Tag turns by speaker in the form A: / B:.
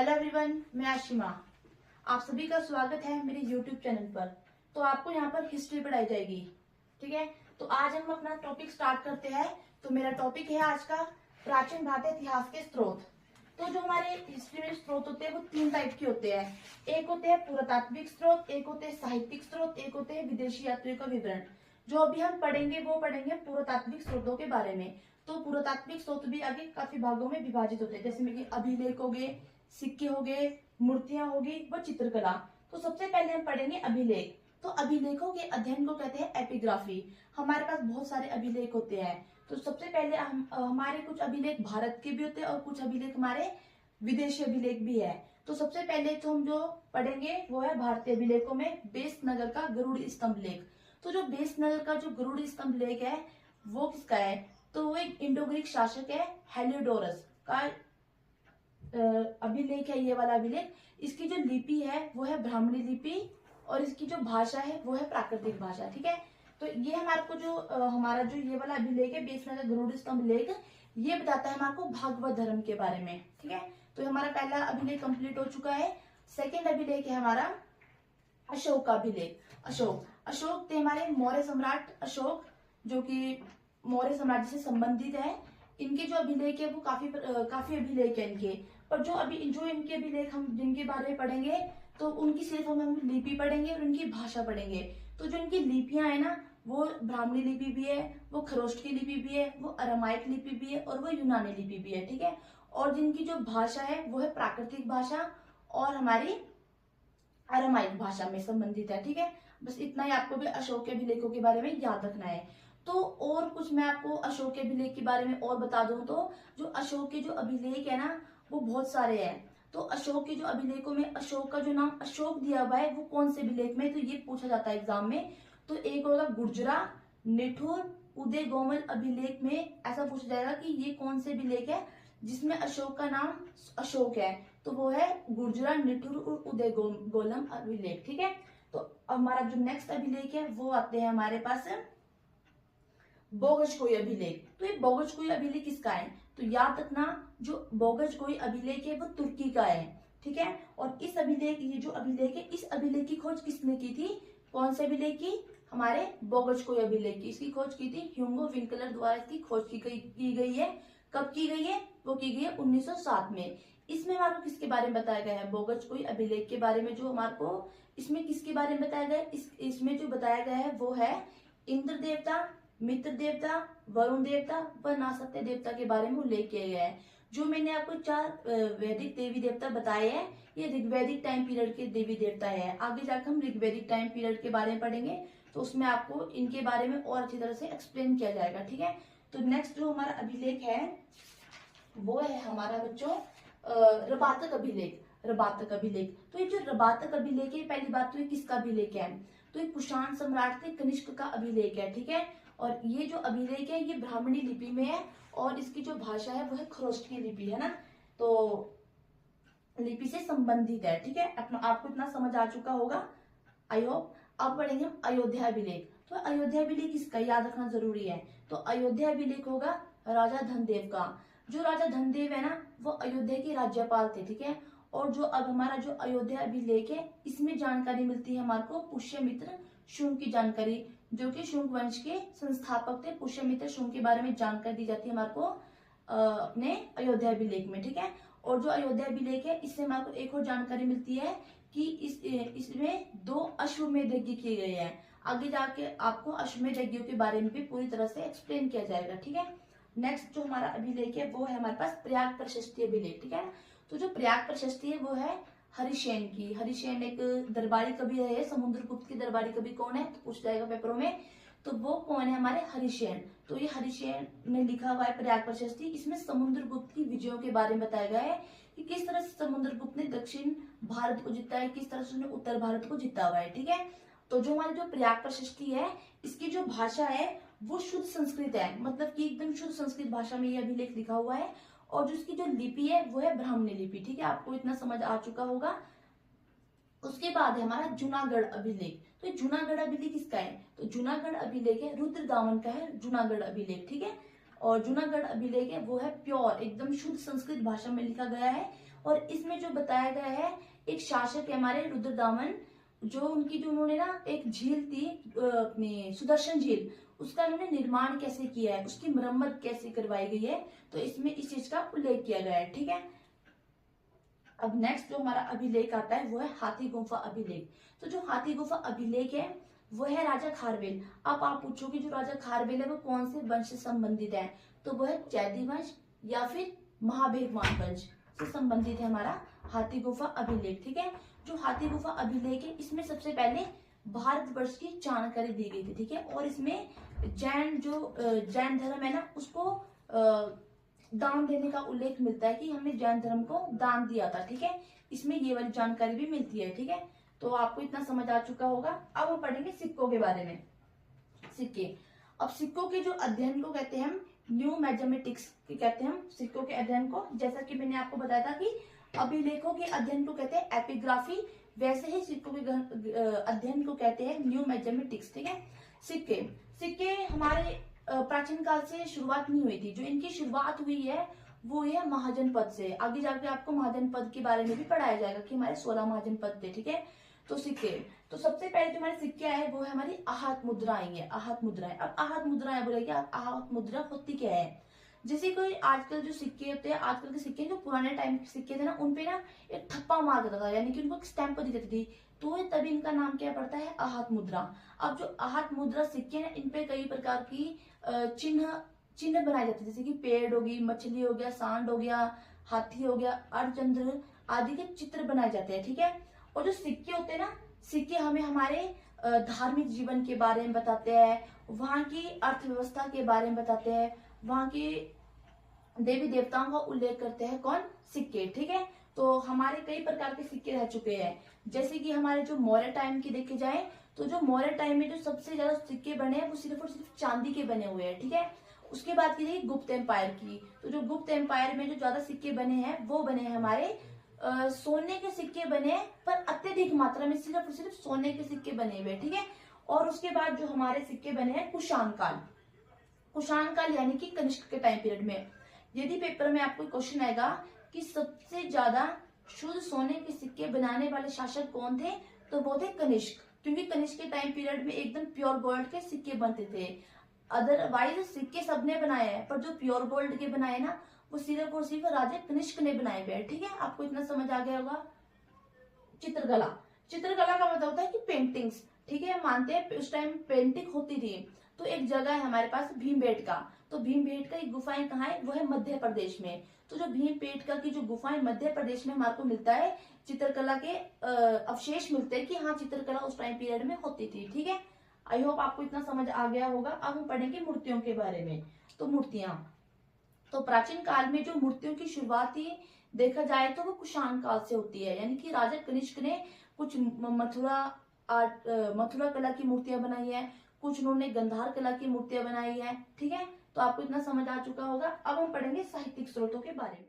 A: Hello everyone, मैं आशिमा। आप सभी का स्वागत है मेरे यूट्यूब चैनल पर। तो आपको यहाँ पर हिस्ट्री पढ़ाई जाएगी, ठीक है। तो आज हम अपना टॉपिक स्टार्ट करते हैं। तो मेरा टॉपिक है आज का प्राचीन भारतीय इतिहास के स्रोत। तो जो हमारे हिस्ट्री में स्रोत होते हैं वो तीन टाइप के होते हैं। एक होते हैं पुरातात्विक स्रोत, एक होते हैं साहित्यिक स्रोत, एक होते हैं विदेशी यात्रियों का विवरण। जो अभी हम पढ़ेंगे वो पढ़ेंगे पुरातात्विक स्रोतों के बारे में। तो पुरातात्विक स्रोत भी आगे काफी भागों में विभाजित होते हैं, जैसे में कि अभिलेख हो गए, सिक्के हो गए, मूर्तियां होगी, व चित्रकला। तो सबसे पहले हम पढ़ेंगे अभिलेख। तो अभिलेखों के अध्ययन को कहते हैं एपिग्राफी। हमारे पास बहुत सारे अभिलेख होते हैं। तो सबसे पहले हमारे कुछ अभिलेख भारत के भी होते हैं और कुछ अभिलेख हमारे विदेशी अभिलेख भी है। तो सबसे पहले तो हम जो पढ़ेंगे वो है भारतीय अभिलेखों में बेस नगर का गरुड़ स्तंभ लेख। तो जो बेस नगर का जो गरुड़ स्तंभ लेख है वो किसका है? तो वो एक इंडो ग्रीक शासक है, हेलियोडोरस का अभिलेख है ये वाला अभिलेख। इसकी जो लिपि है वो है ब्राह्मणी लिपि और इसकी जो भाषा है वो है प्राकृतिक भाषा, ठीक है। तो ये हमारे को जो हमारा जो ये वाला अभिलेख है बेस नगर गरुड़ स्तंभ लेख, ये बताता है हमारे को भागवत धर्म के बारे में, ठीक है। तो हमारा पहला अभिलेख कंप्लीट हो चुका है। सेकेंड अभिलेख है हमारा अशोक का अभिलेख। अशोक थे हमारे मौर्य सम्राट अशोक, जो कि मौर्य साम्राज्य से संबंधित है। इनके जो अभिलेख है वो काफी अभिलेख है इनके। पर जो इनके अभिलेख हम जिनके बारे में पढ़ेंगे तो उनकी सिर्फ हम लिपि पढ़ेंगे और उनकी भाषा पढ़ेंगे। तो जो इनकी लिपियां है ना, वो ब्राह्मणी लिपि भी है, वो खरोष्ट की लिपि भी है, वो अरामाइक लिपि भी है और वो यूनानी लिपि भी है, ठीक है। और जिनकी जो भाषा है वो है प्राकृतिक भाषा और हमारी अरामाइक भाषा में संबंधित है, ठीक है। बस इतना ही आपको भी अशोक के अभिलेखों के बारे में याद रखना है। तो और कुछ मैं आपको अशोक के अभिलेख के बारे में और बता दूं तो जो अशोक के जो अभिलेख है ना वो बहुत सारे हैं। तो अशोक के जो अभिलेखों में अशोक का जो नाम अशोक दिया हुआ है वो कौन से अभिलेख में, तो ये पूछा जाता है एग्जाम में। तो एक होगा गुर्जरा, निठुर, उदय गोमल अभिलेख में ऐसा पूछा जाएगा कि ये कौन से अभिलेख है जिसमें अशोक का नाम अशोक है। तो वो है गुर्जरा, निठुर और उदय गोलम अभिलेख, ठीक है। तो हमारा जो नेक्स्ट अभिलेख है वो आते हैं हमारे पास बोगजकोई अभिलेख। तो ये बोगजकोई अभिलेख किसका है? तो याद रखना जो बोगजकोई अभिलेख है वो तुर्की का है, ठीक है। और इस अभिलेख ये जो अभिलेख है इस अभिलेख की खोज किसने की थी? कौन से अभिलेख की? हमारे बोगजकोई अभिलेख की। इसकी खोज की थी ह्यूगो विंकलर द्वारा इसकी खोज की गई है। कब की गई है? वो की गई है 1907 में। इसमें हमारे को किसके बारे में बताया गया है? बोगजकोई अभिलेख के बारे में। जो हमारे को इसमें किसके बारे में बताया गया है? इसमें जो बताया गया है वो है इंद्र देवता, मित्र देवता, वरुण देवता व नासत्य देवता के बारे में उल्लेख किया गया है। जो मैंने आपको 4 वैदिक देवी देवता बताए हैं ये ऋग्वैदिक टाइम पीरियड के देवी देवता है। आगे जाकर हम ऋग्वैदिक टाइम पीरियड के बारे में पढ़ेंगे तो उसमें आपको इनके बारे में और अच्छी तरह से एक्सप्लेन किया जाएगा, ठीक है। तो नेक्स्ट जो हमारा अभिलेख है वो है हमारा बच्चों रबातक अभिलेख। रबातक अभिलेख, तो ये जो रबातक अभिलेख है पहली बात तो ये किसका अभिलेख है? तो ये कुषाण सम्राट थे कनिष्क का अभिलेख है, ठीक है। और ये जो अभिलेख है ये ब्राह्मणी लिपि में है और इसकी जो भाषा है वो है खरोष्ट की लिपि है ना, तो लिपि से संबंधित है, ठीक है। आपको इतना समझ आ चुका होगा आई होप। अब पढ़ेंगे हम अयोध्या अभिलेख। तो अयोध्या अभिलेख किसका याद रखना जरूरी है? तो अयोध्या अभिलेख होगा राजा धनदेव का। जो राजा धनदेव है ना वो अयोध्या के राज्यपाल थे, ठीक है। और जो अब हमारा जो अयोध्या अभिलेख है इसमें जानकारी मिलती है हमारे को पुष्यमित्र शुंग की जानकारी, जो कि शुंग वंश के संस्थापक थे। पुष्यमित्र शुंग के बारे में जानकारी दी जाती है हमारे को अपने अयोध्या अभिलेख में, ठीक है। और जो अयोध्या अभिलेख है इससे हमारे को एक और जानकारी मिलती है कि इसमें 2 अश्वमेध यज्ञ किए गए हैं। आगे जाके आपको अश्वमेध यज्ञों के बारे में भी पूरी तरह से एक्सप्लेन किया जाएगा, ठीक है। नेक्स्ट जो हमारा अभिलेख है वो है हमारे पास प्रयाग प्रशस्ति अभिलेख, ठीक है। तो जो प्रयाग प्रशस्ति है वो है हरिसेन की। हरिसेन एक दरबारी कवि है। समुद्रगुप्त के दरबारी कवि कौन है तो पूछ जाएगा पेपरों में। तो वो कौन है? हमारे हरिसेन। तो ये हरिसेन ने लिखा हुआ है प्रयाग प्रशस्ति। इसमें समुद्रगुप्त की विजयों के बारे में बताया गया है कि किस तरह से समुद्रगुप्त ने दक्षिण भारत को जीता है, किस तरह से उसने उत्तर भारत को जीता हुआ है, ठीक है। तो जो हमारी जो प्रयाग प्रशस्ति है इसकी जो भाषा है वो शुद्ध संस्कृत है, मतलब कि एकदम शुद्ध संस्कृत भाषा में ये अभिलेख लिखा हुआ है। और जो इसकी जो लिपि है वो है ब्राह्मणी लिपि, ठीक है। आपको इतना समझ आ चुका होगा। उसके बाद है हमारा जूनागढ़ अभिलेख। तो जूनागढ़ अभिलेख किसका है? तो जूनागढ़ अभिलेख है रुद्रदामन का है जूनागढ़ अभिलेख, ठीक है। और जूनागढ़ अभिलेख है वो है प्योर एकदम शुद्ध संस्कृत भाषा में लिखा गया है और इसमें जो बताया गया है, एक शासक है हमारे रुद्रदामन, जो उनकी जो उन्होंने ना एक झील थी अपनी सुदर्शन झील, उसका उन्होंने निर्माण कैसे किया है, उसकी मरम्मत कैसे करवाई गई है, तो इसमें इस चीज का उल्लेख किया गया है। ठीक है, अब नेक्स्ट जो हमारा अभिलेख आता है वो है हाथी गुफा अभिलेख। तो जो हाथी गुफा अभिलेख है वो है राजा खारवेल। अब आप पूछोगे जो राजा खारवेल है वो कौन से वंश से संबंधित है, तो वो है चैदी वंश या फिर महाभेगवान वंश से संबंधित है हमारा हाथी गुफा अभिलेख। ठीक है, जो हाथी गुफा अभिलेख है इसमें सबसे पहले भारतवर्ष की जानकारी दी गई थी। ठीक है, और इसमें जैन धर्म है ना उसको दान देने का उल्लेख मिलता है कि हमने जैन धर्म को दान दिया था। ठीक है, इसमें ये वाली जानकारी भी मिलती है। ठीक है, तो आपको इतना समझ आ चुका होगा। अब हम पढ़ेंगे सिक्कों के बारे में। सिक्के, अब सिक्कों के जो अध्ययन को कहते हैं हम न्यू मैथमेटिक्स कहते हैं हम सिक्कों के अध्ययन को। जैसा कि मैंने आपको बताया था कि अभिलेखों के अध्ययन को कहते हैं एपिग्राफी, वैसे ही सिक्कों के अध्ययन को कहते हैं न्यू मैथमेटिक्स। ठीक है, सिक्के सिक्के हमारे प्राचीन काल से शुरुआत नहीं हुई थी। जो इनकी शुरुआत हुई है वो है महाजनपद से। आगे जाके आपको महाजनपद के बारे में भी पढ़ाया जाएगा कि हमारे 16 महाजनपद थे। ठीक है, तो सिक्के, तो सबसे पहले जो हमारे सिक्के आए वो है हमारी आहत मुद्राएं है। आहत मुद्राएं, अब आहत मुद्राएं बोलेंगे, आहत मुद्रा होती क्या है। जैसे कोई आजकल जो सिक्के होते हैं, आजकल के सिक्के जो पुराने टाइम के सिक्के थे ना उनपे ना एक ठप्पा मार देता था, यानी कि उनको एक स्टैंप दी जाती थी, तो तभी इनका नाम क्या पड़ता है आहत मुद्रा। अब जो आहत मुद्रा सिक्के हैं इन पे कई प्रकार की चिन्ह चिन्ह बनाए जाते हैं, जैसे कि पेड़ होगी, मछली हो गया, सांड हो गया, हाथी हो गया, अर्धचंद्र आदि के चित्र बनाए जाते हैं। ठीक है, और जो सिक्के होते हैं ना, सिक्के हमें हमारे धार्मिक जीवन के बारे में बताते हैं, वहां की अर्थव्यवस्था के बारे में बताते हैं, वहां की देवी देवताओं का उल्लेख करते हैं कौन, सिक्के। ठीक है, तो हमारे कई प्रकार के सिक्के रह चुके हैं। जैसे कि हमारे जो मौर्य टाइम की देखे जाए तो जो मौर्य टाइम में जो सबसे ज्यादा सिक्के बने हैं वो सिर्फ और सिर्फ चांदी के बने हुए हैं। ठीक है, उसके बाद की जाएगी गुप्त एम्पायर की, तो जो गुप्त एम्पायर में जो ज्यादा सिक्के बने हैं वो बने हैं हमारे सोने के सिक्के बने, पर अत्यधिक मात्रा में सिर्फ और सिर्फ सोने के सिक्के बने हुए। ठीक है, और उसके बाद जो हमारे सिक्के बने हैं कुषाण काल, कुषाण काल यानी कि कनिष्क के टाइम पीरियड में। यदि पेपर में आपको क्वेश्चन आएगा कि सबसे ज्यादा शुद्ध सोने के सिक्के बनाने वाले शासक कौन थे, तो वो थे कनिष्क, क्योंकि कनिष्क के टाइम पीरियड में एकदम प्योर गोल्ड के सिक्के बनते थे। अदरवाइज सिक्के सबने बनाए हैं, पर जो प्योर गोल्ड के बनाए ना वो सिर्फ और सिर्फ राजा कनिष्क ने बनाए हुए हैं। ठीक है, आपको इतना समझ आ गया होगा। चित्रकला, चित्रकला का मतलब होता है कि पेंटिंग्स। ठीक है, मानते हैं उस टाइम पेंटिंग होती थी। तो एक जगह है हमारे पास भीमबेटका, तो भीमबेटका की गुफाएं कहाँ है, वो है मध्य प्रदेश में। तो जो भीमबेटका की जो गुफाएं मध्य प्रदेश में हमारे को मिलता है, चित्रकला के अवशेष मिलते हैं कि हाँ चित्रकला उस टाइम पीरियड में होती थी। ठीक है, आई होप आपको इतना समझ आ गया होगा। अब हम पढ़ेंगे मूर्तियों के बारे में। तो मूर्तियां, तो प्राचीन काल में जो मूर्तियों की शुरुआत ही देखा जाए तो वो कुषाण काल से होती है, यानी कि राजा कनिष्क ने कुछ मथुरा कला की मूर्तियां बनाई है, कुछ उन्होंने गंधार कला की मूर्तियां बनाई है। ठीक है, तो आपको इतना समझ आ चुका होगा। अब हम पढ़ेंगे साहित्यिक स्रोतों के बारे में।